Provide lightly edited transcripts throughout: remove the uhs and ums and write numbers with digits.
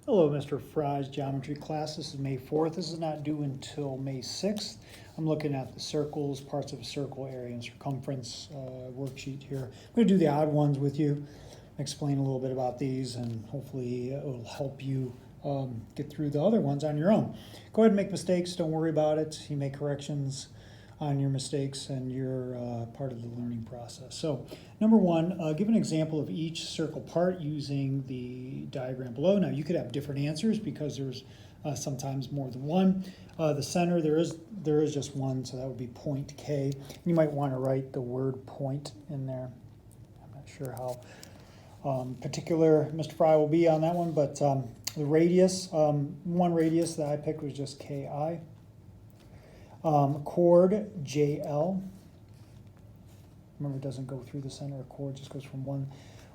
Hello, Mr. Fry's geometry class. This is May 4th. This is not due until May 6th. I'm looking at the circles, parts of a circle, area and circumference worksheet here. I'm going to do the odd ones with you, explain a little bit about these, and hopefully it will help you get through the other ones on your own. Go ahead and make mistakes. Don't worry about it. You make corrections on your mistakes, and you're part of the learning process. So, number one, give an example of each circle part using the diagram below. Now, you could have different answers because there's sometimes more than one. The center, there is just one, so that would be point K. You might want to write the word point in there. I'm not sure how particular Mr. Fry will be on that one, but the radius, one radius that I picked was just KI. Chord JL. Remember, it doesn't go through the center. A chord just goes from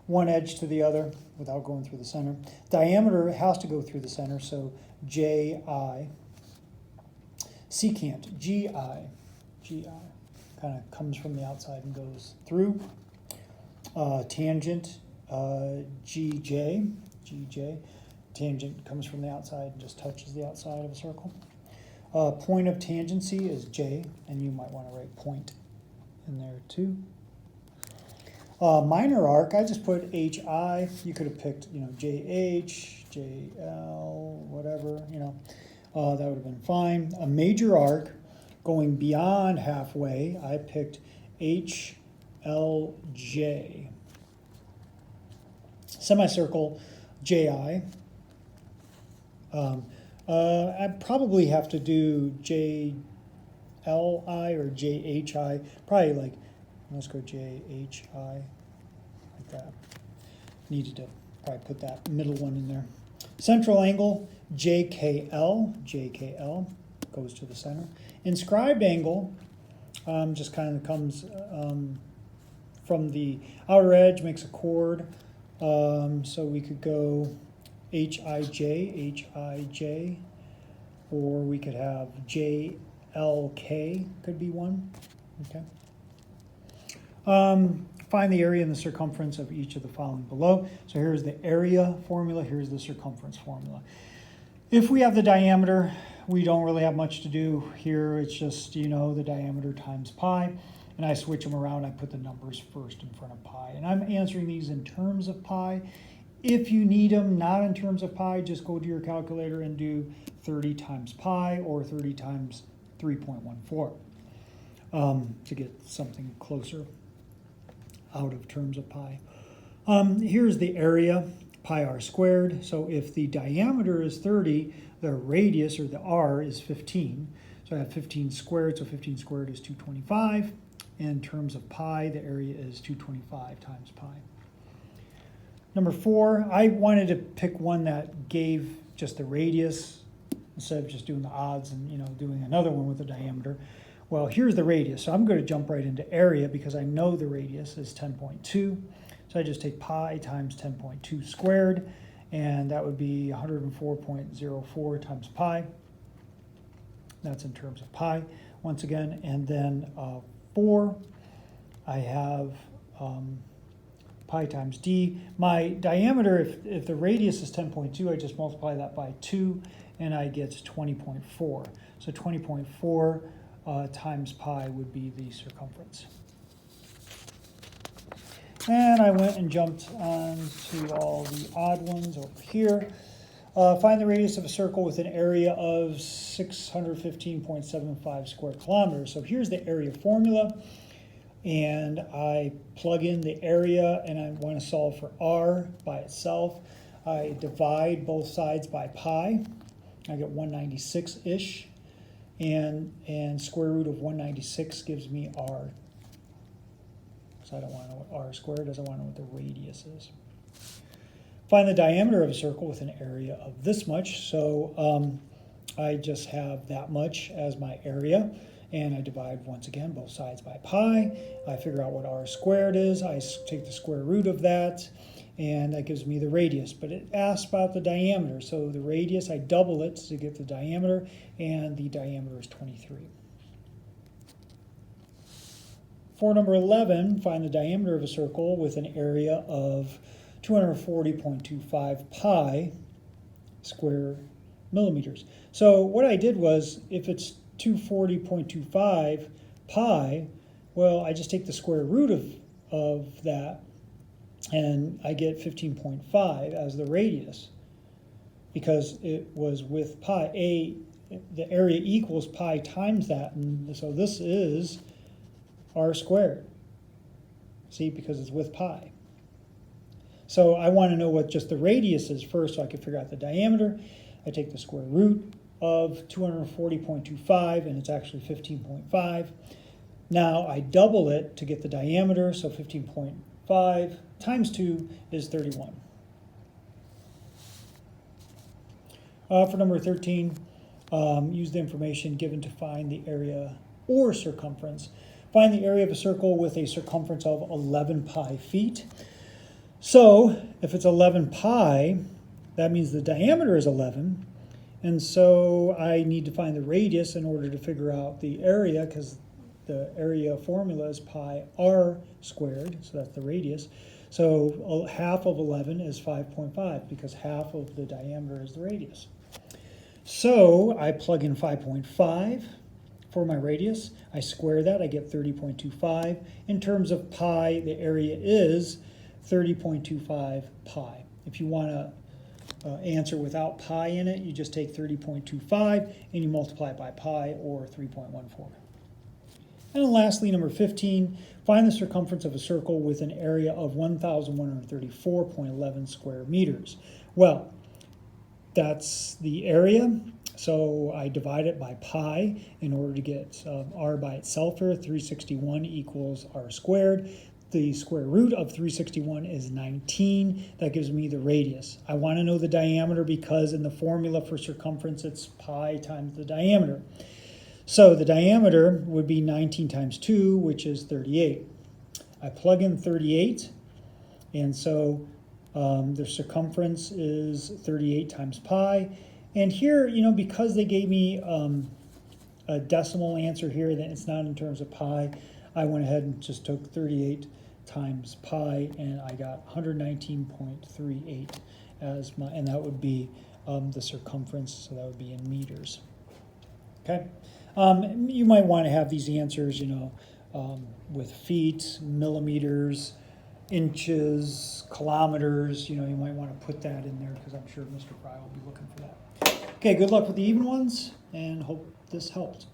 one edge to the other without going through the center. Diameter has to go through the center, so JI. Secant GI kind of comes from the outside and goes through. Tangent GJ. Tangent comes from the outside and just touches the outside of a circle. Point of tangency is J, and you might want to write point in there too. Minor arc, I just put HI. You could have picked, JH, JL, whatever, that would have been fine. A major arc going beyond halfway, I picked HLJ. Semicircle, JI. I probably have to do JLI or JHI. Probably let's go JHI, like that. Needed to probably put that middle one in there. Central angle, JKL goes to the center. Inscribed angle just kind of comes from the outer edge, makes a chord. So we could go HIJ, or we could have JLK, could be one. Okay. Find the area and the circumference of each of the following below. So here's the area formula, here's the circumference formula. If we have the diameter, we don't really have much to do here. It's just, the diameter times pi. And I switch them around. I put the numbers first in front of pi. And I'm answering these in terms of pi. If you need them not in terms of pi, just go to your calculator and do 30 times pi or 30 times 3.14 to get something closer out of terms of pi. Here's the area, pi r squared. So if the diameter is 30, the radius, or the r, is 15. So I have 15 squared, so 15 squared is 225. In terms of pi, the area is 225 times pi. Number 4, I wanted to pick one that gave just the radius instead of just doing the odds and doing another one with the diameter. Well, here's the radius, so I'm going to jump right into area because I know the radius is 10.2. So I just take pi times 10.2 squared, and that would be 104.04 times pi. That's in terms of pi, once again. And then 4, I have pi times d. My diameter, if the radius is 10.2, I just multiply that by 2, and I get 20.4. So 20.4 times pi would be the circumference. And I went and jumped on to all the odd ones over here. Find the radius of a circle with an area of 615.75 square kilometers. So here's the area formula. And I plug in the area, and I want to solve for r by itself. I divide both sides by pi. I get 196-ish. And square root of 196 gives me r. So I don't want to know what r squared is, I want to know what the radius is. Find the diameter of a circle with an area of this much. So I just have that much as my area. And I divide, once again, both sides by pi. I figure out what r squared is. I take the square root of that, and that gives me the radius. But it asks about the diameter. So the radius, I double it to get the diameter, and the diameter is 23. For number 11, find the diameter of a circle with an area of 240.25 pi square millimeters. So what I did was, if it's 240.25 pi, well, I just take the square root of that, and I get 15.5 as the radius, because it was with pi. The area equals pi times that, and so this is r squared. See, because it's with pi. So I want to know what just the radius is first, so I can figure out the diameter. I take the square root of 240.25, and it's actually 15.5. Now I double it to get the diameter, so 15.5 times 2 is 31. For number 13, use the information given to find the area or circumference. Find the area of a circle with a circumference of 11 pi feet. So if it's 11 pi, that means the diameter is 11. And so I need to find the radius in order to figure out the area, because the area formula is pi r squared, so that's the radius. So half of 11 is 5.5, because half of the diameter is the radius. So I plug in 5.5 for my radius. I square that, I get 30.25. In terms of pi, the area is 30.25 pi. If you want to answer without pi in it, you just take 30.25 and you multiply it by pi, or 3.14. And then lastly, number 15, find the circumference of a circle with an area of 1,134.11 square meters. Well, that's the area, so I divide it by pi in order to get r by itself here. 361 equals r squared. The square root of 361 is 19. That gives me the radius. I want to know the diameter because in the formula for circumference, it's pi times the diameter. So the diameter would be 19 times 2, which is 38. I plug in 38, and so the circumference is 38 times pi. And here, because they gave me a decimal answer here, that it's not in terms of pi, I went ahead and just took 38 times pi, and I got 119.38 as my, and that would be the circumference, so that would be in meters. Okay. You might want to have these answers, with feet, millimeters, inches, kilometers. You might want to put that in there, because I'm sure Mr. Fry will be looking for that. Okay, good luck with the even ones, and hope this helped.